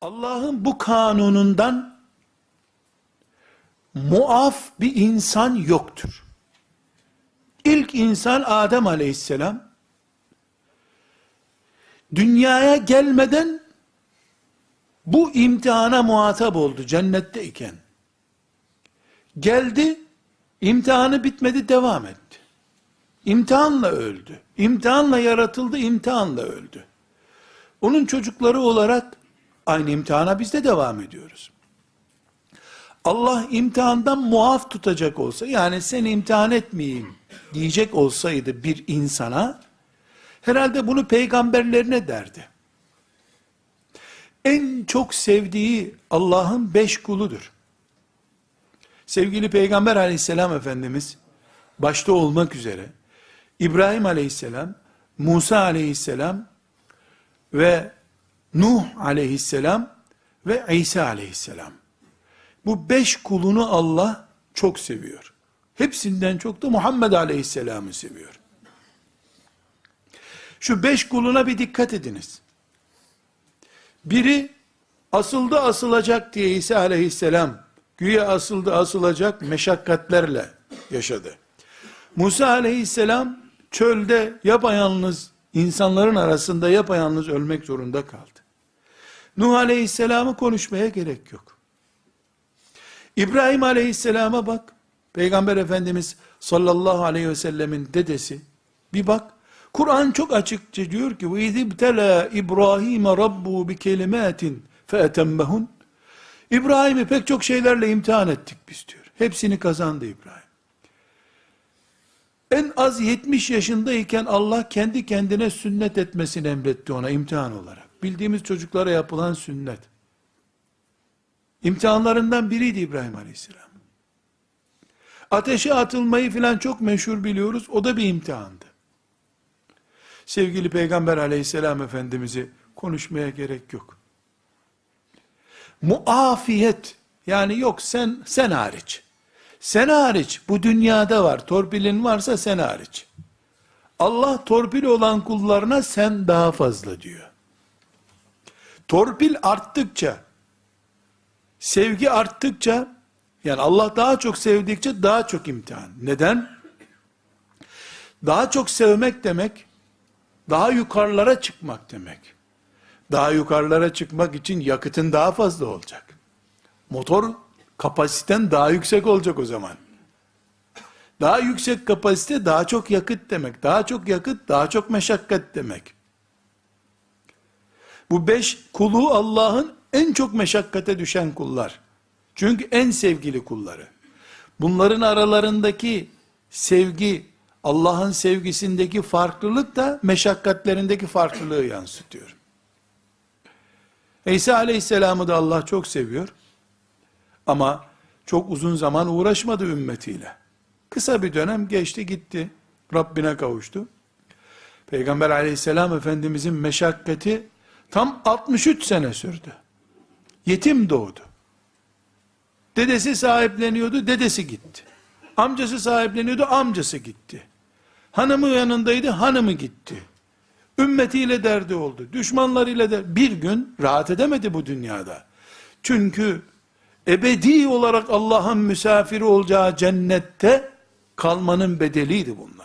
Allah'ın bu kanunundan muaf bir insan yoktur. İlk insan Adem aleyhisselam, dünyaya gelmeden bu imtihana muhatap oldu cennetteyken. Geldi, imtihanı bitmedi, devam etti. İmtihanla öldü. İmtihanla yaratıldı, imtihanla öldü. Onun çocukları olarak aynı imtihana biz de devam ediyoruz. Allah imtihandan muaf tutacak olsa, yani seni imtihan etmeyeyim diyecek olsaydı bir insana, herhalde bunu peygamberlerine derdi. En çok sevdiği Allah'ın 5 kuludur. Sevgili Peygamber aleyhisselam Efendimiz, başta olmak üzere, İbrahim aleyhisselam, Musa aleyhisselam ve Nuh aleyhisselam ve İsa aleyhisselam. Bu 5 kulunu Allah çok seviyor. Hepsinden çok da Muhammed aleyhisselamı seviyor. Şu 5 kuluna bir dikkat ediniz. Biri asıldı asılacak diye İsa aleyhisselam, güya asıldı asılacak meşakkatlerle yaşadı. Musa aleyhisselam çölde yapayalnız, insanların arasında yapayalnız ölmek zorunda kaldı. Nuh aleyhisselamı konuşmaya gerek yok. İbrahim aleyhisselama bak, Peygamber Efendimiz sallallahu aleyhi ve sellemin dedesi, bir bak, Kur'an çok açıkça diyor ki, وَاِذِ ابْتَلَى İbrahim رَبُّهُ بِكَلِمَاتٍ فَاَتَمَّهُنْ İbrahim'i pek çok şeylerle imtihan ettik biz diyor. Hepsini kazandı İbrahim. En az 70 yaşındayken Allah kendi kendine sünnet etmesini emretti ona imtihan olarak. Bildiğimiz çocuklara yapılan sünnet. İmtihanlarından biriydi İbrahim Aleyhisselam. Ateşe atılmayı filan çok meşhur biliyoruz. O da bir imtihandı. Sevgili Peygamber Aleyhisselam Efendimiz'i konuşmaya gerek yok. Muafiyet, yani yok sen hariç. Sen hariç bu dünyada var. Torpilin varsa sen hariç. Allah torpil olan kullarına sen daha fazla diyor. Torpil arttıkça, sevgi arttıkça, yani Allah daha çok sevdikçe daha çok imtihan. Neden? Daha çok sevmek demek, daha yukarılara çıkmak demek. Daha yukarılara çıkmak için yakıtın daha fazla olacak. Motor kapasiten daha yüksek olacak o zaman. Daha yüksek kapasite daha çok yakıt demek. Daha çok yakıt daha çok meşakkat demek. Bu 5 kulu Allah'ın en çok meşakkate düşen kullar. Çünkü en sevgili kulları. Bunların aralarındaki sevgi, Allah'ın sevgisindeki farklılık da meşakkatlerindeki farklılığı yansıtıyor. İsa aleyhisselamı da Allah çok seviyor. Ama çok uzun zaman uğraşmadı ümmetiyle. Kısa bir dönem geçti gitti. Rabbine kavuştu. Peygamber aleyhisselam efendimizin meşakkati tam 63 sene sürdü. Yetim doğdu. Dedesi sahipleniyordu, dedesi gitti. Amcası sahipleniyordu, amcası gitti. Hanımı yanındaydı, hanımı gitti. Ümmetiyle derdi oldu. Düşmanlarıyla da bir gün rahat edemedi bu dünyada. Çünkü ebedi olarak Allah'ın misafiri olacağı cennette kalmanın bedeliydi bunlar.